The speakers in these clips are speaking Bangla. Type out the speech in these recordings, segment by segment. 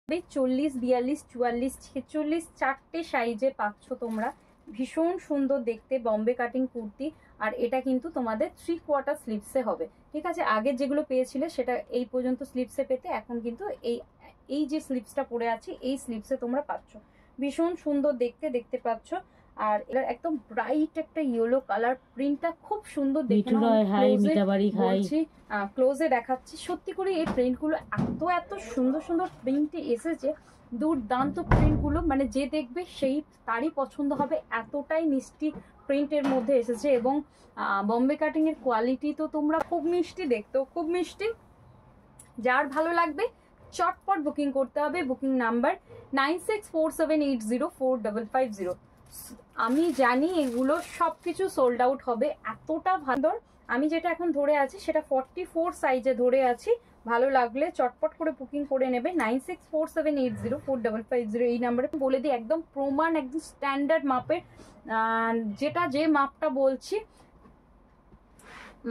40, 42, 44, 46 চারটে সাইজে পাচ্ছ তোমরা। ভীষণ সুন্দর দেখতে বম্বে কাটিং কুর্তি। আর এটা কিন্তু তোমাদের 3/4 স্লিভসে হবে, ঠিক আছে। আগে যেগুলো পেয়েছিলে সেটা এই পর্যন্ত স্লিভসে পেতে, এখন কিন্তু এই যে স্লিভসটা পরে আছে এই স্লিভসে তোমরা পাচ্ছ। ভীষণ সুন্দর দেখতে পাচ্ছ। আর এটা একদম ব্রাইট একটা ইয়েলো কালার, প্রিন্টটা খুব সুন্দর দেখতে। বলছি ক্লোজে দেখাচ্ছি, সত্যি করে এই প্রিন্টগুলো এত সুন্দর প্রিন্টে এসেছে, দুর্দান্ত প্রিন্টগুলো, মানে যে দেখবে সেই তারই পছন্দ হবে, এতটাই মিষ্টি প্রিন্টের মধ্যে এসেছে। এবং বম্বে কাটিং এর কোয়ালিটি তো তোমরা খুব মিষ্টি, দেখতেও খুব মিষ্টি। যার ভালো লাগবে চটপট বুকিং করতে হবে। Booking number 9647804550। আমি জানি এগুলো সবকিছু সোল্ড আউট হবে, এতটা ভালো। আমি যেটা এখন ধরে আছি সেটা 44 সাইজে ধরে আছি। ভালো লাগলে চটপট করে বুকিং করে নেবে। 9647804550 এই নাম্বারে বলে দিই, একদম প্রমাণ, একদম স্ট্যান্ডার্ড মাপের। যেটা যে মাপটা বলছি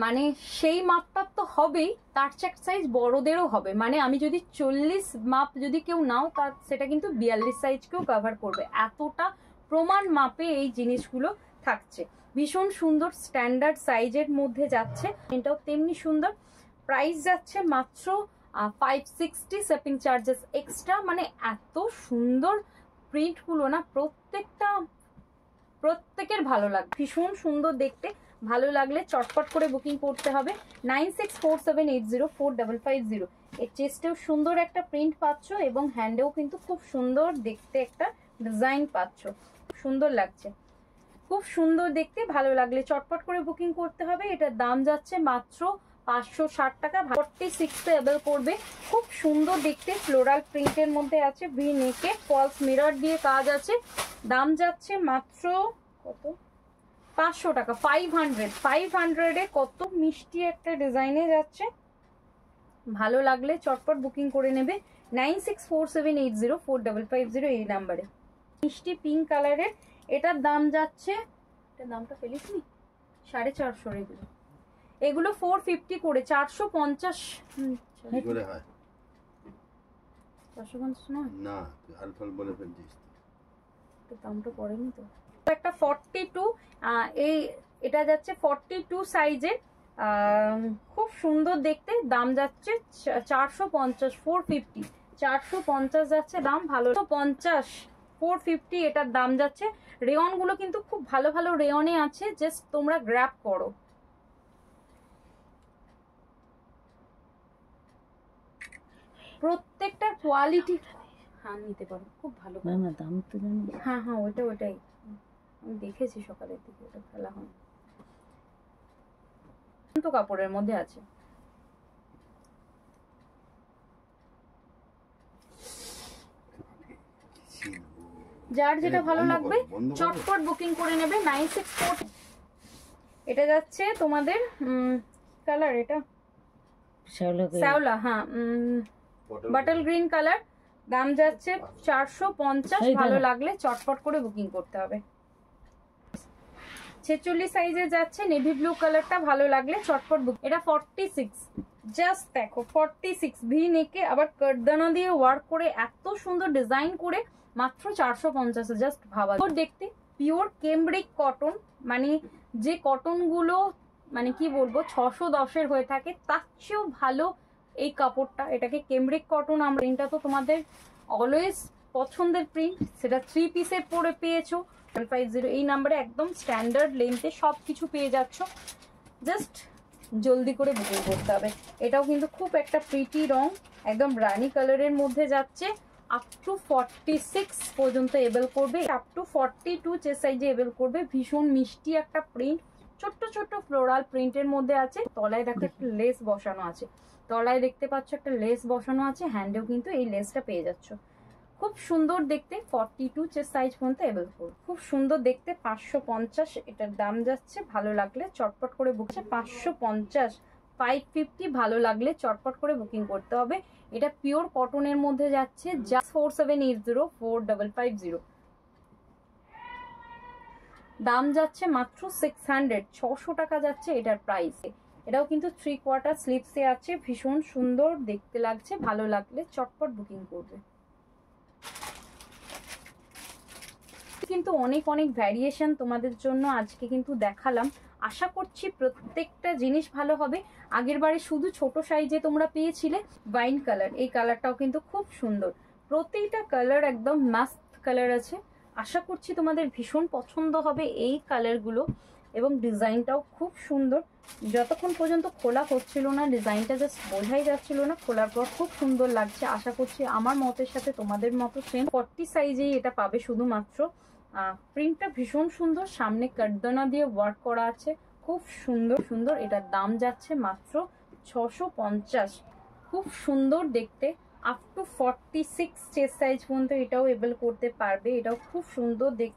মানে সেই মাপটা তো হবেই, তার চেক সাইজ বড়দেরও হবে। মানে আমি যদি 40 মাপ যদি কেউ নাও, তার সেটা কিন্তু 42 সাইজকেও কভার করবে, এতটা প্রমাণ মাপে এই জিনিসগুলো থাকছে। ভীষণ সুন্দর স্ট্যান্ডার্ড সাইজের মধ্যে যাচ্ছে, এটাও তেমনি সুন্দর। প্রাইস যাচ্ছে মাত্র 560, শিপিং চার্জেস এক্সট্রা। মানে এত সুন্দর প্রিন্টগুলো না, প্রত্যেকের ভালো লাগবে, ভীষণ সুন্দর দেখতে। ভালো লাগলে চটপট করে বুকিং করতে হবে। 9647804550। এর চেস্টেও সুন্দর একটা প্রিন্ট পাচ্ছ এবং হ্যান্ডেও কিন্তু খুব সুন্দর দেখতে একটা ডিজাইন পাচ্ছ, সুন্দর লাগছে, খুব সুন্দর দেখতে। ভালো লাগলে চটপট করে বুকিং করতে হবে। এটার দাম যাচ্ছে মাত্র 560 টাকা। 46 এবেল করবে। খুব সুন্দর দেখতে ফ্লোরাল প্রিন্টের মধ্যে আছে, ভি নেকে ফলস মিরর দিয়ে কাজ আছে। দাম যাচ্ছে মাত্র কত, 500 টাকা। 500 কত মিষ্টি একটা ডিজাইনে যাচ্ছে। ভালো লাগলে চটপট বুকিং করে নেবে। 9647804550 এই নাম্বারে। মিষ্টি পিঙ্ক কালারের, এটার দাম যাচ্ছে, এটার দামটা ফেলিস নি, 450। এগুলো 450 করে, 450 হয়। 450 নয় না, আলফাল বলে ফেলছিস, দামটা পড়েনি তো। একটা 42, এটা যাচ্ছে 42 সাইজের, খুব সুন্দর দেখতে। দাম যাচ্ছে 450, 450, 450 যাচ্ছে দাম। ভালো 50, 450 এটার দাম যাচ্ছে। রেয়ন গুলো কিন্তু খুব ভালো ভালো রেয়নে আছে, জাস্ট তোমরা গ্র্যাব করো। প্রত্যেকটা কোয়ালিটি হ্যাঁ নিতে পারো, খুব ভালো। না দাম তো জানি। হ্যাঁ ওটাই আমি দেখেছি সকালের দিকে, ওটা ফেলা হয় তো, কাপড়ের মধ্যে আছে। যার যেটা ভালো লাগবে চটপট বুকিং করে নেবে। 964 এটা যাচ্ছে তোমাদের কালার, এটা শ্যাওলা, হ্যাঁ বাটল গ্রিন কালার। দাম যাচ্ছে 450। ভালো লাগলে চটপট করে বুকিং করতে হবে। 46 সাইজে যাচ্ছে নেভি ব্লু কালারটা। ভালো লাগলে চটপট বুক। এটা 46, জাস্ট দেখো 46 ভি নেকে, আবার কাটদানা দিয়ে ওয়ার্ক করে এত সুন্দর ডিজাইন করে মাত্র 450। জাস্ট ভাবা দেখতে, পিওর কেমব্রিক কটন। মানে যে কটন গুলো মানে কি বলবো 610-এর হয়ে থাকে, তার চেয়েও ভালো এই কাপড়টা। এটাকে কেমব্রিক কটন। আমরা প্রিন্টটা তো তোমাদের অলওয়েজ পছন্দের প্রিন্ট, সেটা 3 পিসের পরে পেয়েছো। 50 এই নাম্বারে একদম স্ট্যান্ডার্ড লেন্থে সবকিছু পেয়ে যাচ্ছ, জাস্ট জলদি করে বুকিং করতে হবে। এটাও কিন্তু খুব একটা প্রিটি রং, একদম রানি কালারের মধ্যে যাচ্ছে। আপ টু 46 পর্যন্ত এবেল করবে, আপ টু 42 চেস্ট সাইজে এবেল করবে। ভীষণ মিষ্টি একটা প্রিন্ট, ছোট্ট ছোট্ট ফ্লোরাল প্রিন্টের মধ্যে আছে। তলায় দেখো একটা লেস বসানো আছে, তলায় দেখতে পাচ্ছ একটা লেস বসানো আছে, হ্যান্ডেও কিন্তু এই লেসটা পেয়ে যাচ্ছ। খুব সুন্দর দেখতে, 42 চেস্ট সাইজ পর্যন্ত এবেল করবে, খুব সুন্দর দেখতে। 550 এটার দাম যাচ্ছে। ভালো লাগলে চটপট করে বুকছে। 550, 550 ভালো লাগলে চটপট করে বুকিং করতে হবে। এটা পিওর কটনের মধ্যে যাচ্ছে, জাস্ট 47804550। দাম যাচ্ছে মাত্র 600, 600 টাকা যাচ্ছে এটার প্রাইস। এটাও কিন্তু 3/4 স্লিভসে আছে, ভীষণ সুন্দর দেখতে লাগছে। ভালো লাগলে চটপট বুকিং করবে। কিন্তু অনেক অনেক ভ্যারিয়েশন তোমাদের জন্য আজকে কিন্তু দেখালাম। আশা করছি প্রত্যেকটা জিনিস ভালো হবে। আগের বারে শুধু ছোট সাইজে তোমরা পেয়েছিলে ওয়াইন কালার, এই কালারটাও কিন্তু খুব সুন্দর, প্রতিটা কালার একদম মাস্ট কালার আছে। আশা করছি তোমাদের ভীষণ পছন্দ হবে এই কালারগুলো, এবং ডিজাইনটাও খুব সুন্দর। যতক্ষণ পর্যন্ত খোলা হচ্ছিল না ডিজাইনটা জাস্ট বোঝাই যাচ্ছিল না, খোলার পর খুব সুন্দর লাগছে। আশা করছি আমার মতের সাথে তোমাদের মতো সেম 40 সাইজেই এটা পাবে শুধুমাত্র। প্রিন্টটা ভীষণ সুন্দর, সামনে কাটদানা দিয়ে ওয়ার্ক করা আছে, খুব সুন্দর সুন্দর। এটার দাম যাচ্ছে মাত্র 650। খুব সুন্দর দেখতে, আপ টু 46 চেস্ট সাইজ পর্যন্ত এটাও এবেল করতে পারবে। এটাও খুব সুন্দর দেখতে।